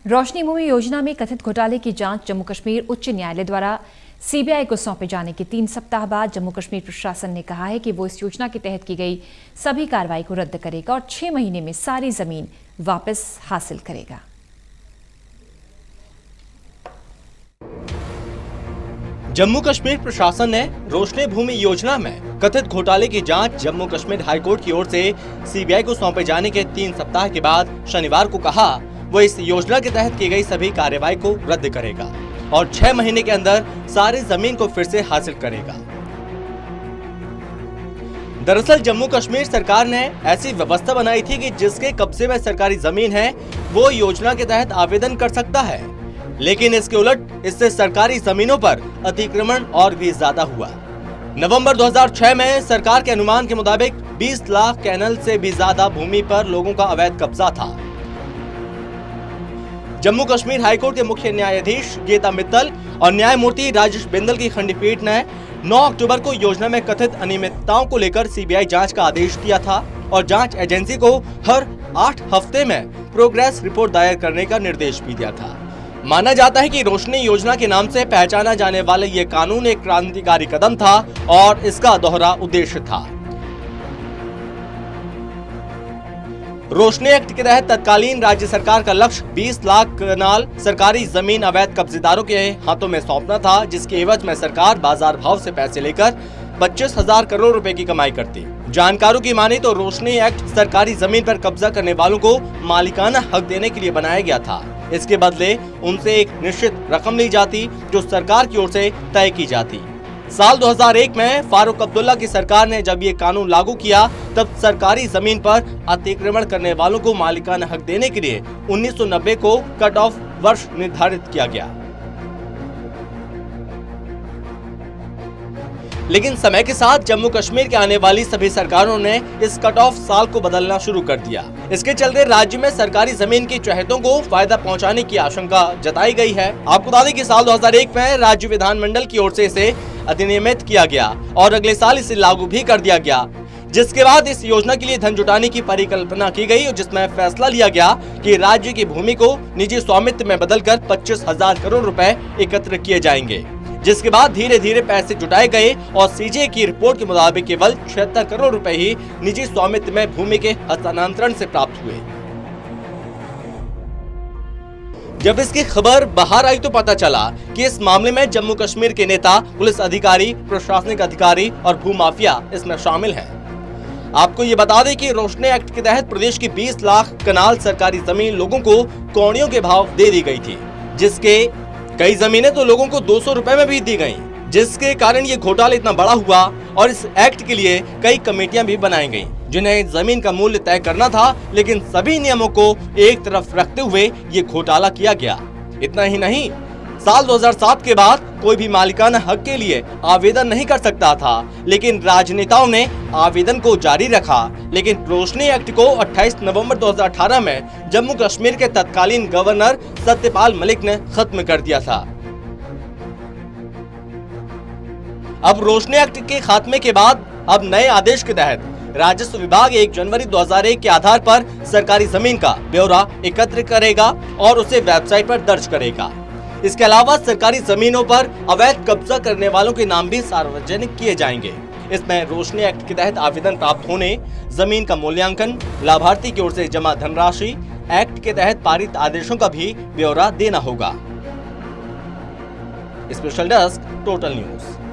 रोशनी भूमि योजना में कथित घोटाले की जांच जम्मू कश्मीर उच्च न्यायालय द्वारा सीबीआई को सौंपे जाने के 3 सप्ताह बाद जम्मू कश्मीर प्रशासन ने कहा है कि वो इस योजना के तहत की गई सभी कार्रवाई को रद्द करेगा और 6 महीने में सारी जमीन वापस हासिल करेगा। जम्मू कश्मीर प्रशासन ने रोशनी भूमि योजना में कथित घोटाले की जांच जम्मू कश्मीर हाईकोर्ट की ओर से सीबीआई को सौंपे जाने के 3 सप्ताह के बाद शनिवार को कहा वो इस योजना के तहत की गई सभी कार्रवाई को रद्द करेगा और 6 महीने के अंदर सारी जमीन को फिर से हासिल करेगा। दरअसल जम्मू कश्मीर सरकार ने ऐसी व्यवस्था बनाई थी कि जिसके कब्जे में सरकारी जमीन है वो योजना के तहत आवेदन कर सकता है, लेकिन इसके उलट इससे सरकारी जमीनों पर अतिक्रमण और भी ज्यादा हुआ। नवंबर 2006 में सरकार के अनुमान के मुताबिक 20 लाख कैनल से भी ज्यादा भूमि पर लोगों का अवैध कब्जा था। जम्मू कश्मीर हाईकोर्ट के मुख्य न्यायाधीश गीता मित्तल और न्यायमूर्ति राजेश बिंदल की खंडपीठ ने 9 अक्टूबर को योजना में कथित अनियमितताओं को लेकर सीबीआई जांच का आदेश दिया था और जांच एजेंसी को हर 8 हफ्ते में प्रोग्रेस रिपोर्ट दायर करने का निर्देश भी दिया था। माना जाता है कि रोशनी योजना के नाम से पहचाना जाने वाला ये कानून एक क्रांतिकारी कदम था और इसका दोहरा उद्देश्य था। रोशनी एक्ट के तहत तत्कालीन राज्य सरकार का लक्ष्य 20 लाख कनाल सरकारी जमीन अवैध कब्जेदारों के हाथों में सौंपना था, जिसके एवज में सरकार बाजार भाव से पैसे लेकर 25,000 करोड़ रुपए की कमाई करती। जानकारों की माने तो रोशनी एक्ट सरकारी जमीन पर कब्जा करने वालों को मालिकाना हक देने के लिए बनाया गया था। इसके बदले उनसे एक निश्चित रकम ली जाती जो सरकार की ओर से तय की जाती। साल 2001 में फारूक अब्दुल्ला की सरकार ने जब ये कानून लागू किया तब सरकारी जमीन पर अतिक्रमण करने वालों को मालिकाना हक देने के लिए 1990 को कट ऑफ वर्ष निर्धारित किया गया। लेकिन समय के साथ जम्मू कश्मीर के आने वाली सभी सरकारों ने इस कट ऑफ साल को बदलना शुरू कर दिया। इसके चलते राज्य में सरकारी जमीन की चहेतों को फायदा पहुंचाने की आशंका जताई गई है। आपको बता दें कि साल 2001 में राज्य विधानमंडल की ओर से इसे अधिनियमित किया गया और अगले साल इसे लागू भी कर दिया गया, जिसके बाद इस योजना के लिए धन जुटाने की परिकल्पना की गई और जिसमें फैसला लिया गया कि राज्य की भूमि को निजी स्वामित्व में बदलकर 25,000 करोड़ रुपए एकत्र किए जाएंगे, जिसके बाद धीरे धीरे पैसे जुटाए गए और सीजे की रिपोर्ट के मुताबिक केवल 76 करोड़ रुपए ही निजी स्वामित्व में भूमि के हस्तांतरण से प्राप्त हुए। जब इसकी खबर बाहर आई तो पता चला कि इस मामले में जम्मू कश्मीर के नेता, पुलिस अधिकारी, प्रशासनिक अधिकारी और भूमाफिया इसमें शामिल हैं। आपको ये बता दें कि रोशनी एक्ट के तहत प्रदेश की 20 लाख कनाल सरकारी जमीन लोगों को कौड़ियों के भाव दे दी गई थी, जिसके कई जमीनें तो लोगों को 200 रुपए में भी दी गईं, जिसके कारण ये घोटाला इतना बड़ा हुआ और इस एक्ट के लिए कई कमेटियां भी बनाई गईं, जिन्हें जमीन का मूल्य तय करना था, लेकिन सभी नियमों को एक तरफ रखते हुए ये घोटाला किया गया। इतना ही नहीं, साल 2007 के बाद कोई भी मालिकाना हक के लिए आवेदन नहीं कर सकता था, लेकिन राजनेताओं ने आवेदन को जारी रखा। लेकिन रोशनी एक्ट को 28 नवंबर 2018 में जम्मू कश्मीर के तत्कालीन गवर्नर सत्यपाल मलिक ने खत्म कर दिया था। अब रोशनी एक्ट के खात्मे के बाद अब नए आदेश के तहत राजस्व विभाग 1 जनवरी 2001 के आधार पर सरकारी जमीन का ब्यौरा एकत्र करेगा और उसे वेबसाइट पर दर्ज करेगा। इसके अलावा सरकारी जमीनों पर अवैध कब्जा करने वालों के नाम भी सार्वजनिक किए जाएंगे। इसमें रोशनी एक्ट के तहत आवेदन प्राप्त होने, जमीन का मूल्यांकन, लाभार्थी की ओर से जमा धनराशि, एक्ट के तहत पारित आदेशों का भी ब्यौरा देना होगा। Special desk, total news.